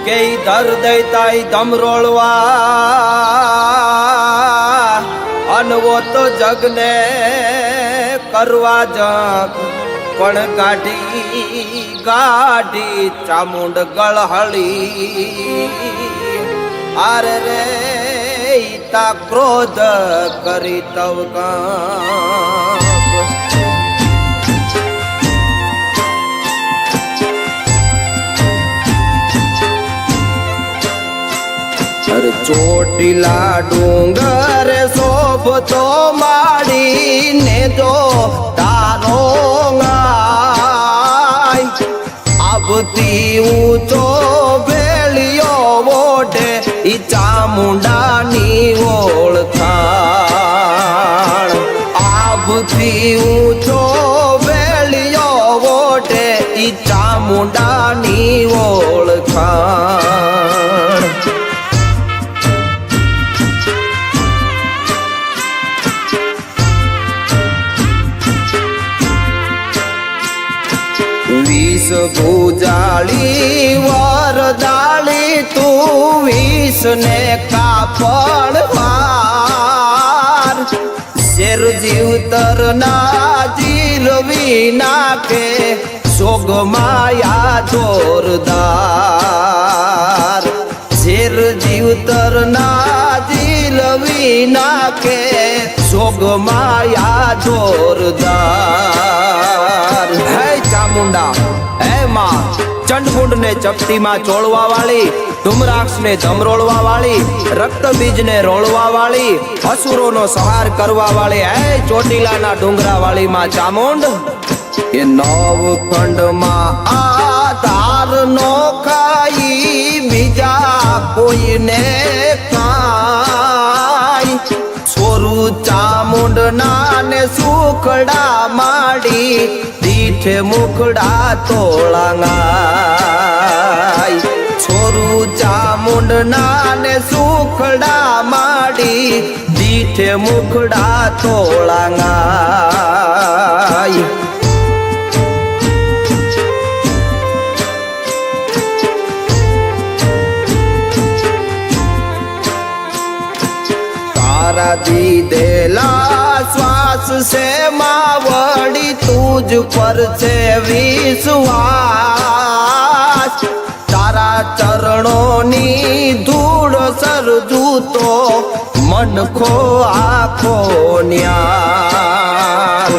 કે ધર દૈતાઈ ધમરોળવા અનવો તો જગને કરવા જગ પણ ગાઢી ગાઢી ચામુંડ ગળહળી આરે રે તા ક્રોધ કરી તવ ચોટીલા ડુંગર શોભતો માડીને જો તારો આવતી ઊંચો વેલિયો ઓઢે ઈ ચામુંડાની ઓળખાણ આવતી ઊંચો વેલિયો ઓઢે ઈ ચામુંડાની ઓળખાણ વીસ ભુજાળી વરદાળી તું વીસ ને કાપડ વાર શેર જીવતર ના જીલવી નાખે સોગ માયા જોરદાર શેર જીવતર ના જીલવી નાખે સોગ માયા જોરદાર હે ચામુંડા હે માં ચંડમુંડ ને ચપટી માં ચોળવા વાળી ધુમરાક્ષ ને ધમરોળવા વાળી રક્ત બીજ ને રોળવા વાળી અસુરો નો સંહાર કરવા વાળી હે ચોટીલા ના ડુંગરા વાળી માં ચામુંડ એ નવ ખંડ માં આધાર નો ખાઈ બીજા કોઈને કાઈ છોરું ચામુંડ નાને સુખડા માડી દીઠે મુખડા તોળાંગાઈ છોરું ચામુંડ નાને સુખડા માડી દીઠે મુખડા તોળાંગાઈ દીધેલા શ્વાસ છે માવડી તુજ પર છે વિશ્વાસ તારા ચરણોની ધૂળ સરજુ તો મનખો આખો ન્યાલ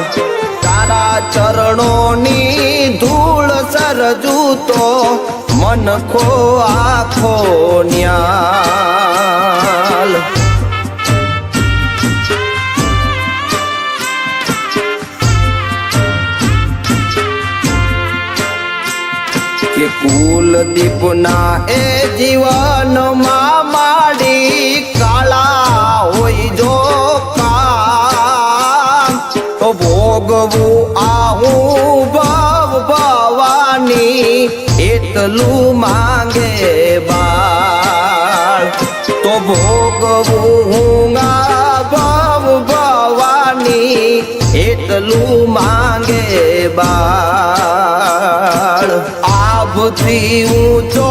તારા ચરણોની ધૂળ સરજુ તો મનખો આખો ન્યાલ કે કુલદીપ ના એ જીવન માં માડી કાળા હોય જો કામ તો ભોગવું આહું ભવ ભવાની એટલું માંગે બાળ તો ભોગવું ભવ ભવાની એટલું માંગે બાળ આવતી ઊંચો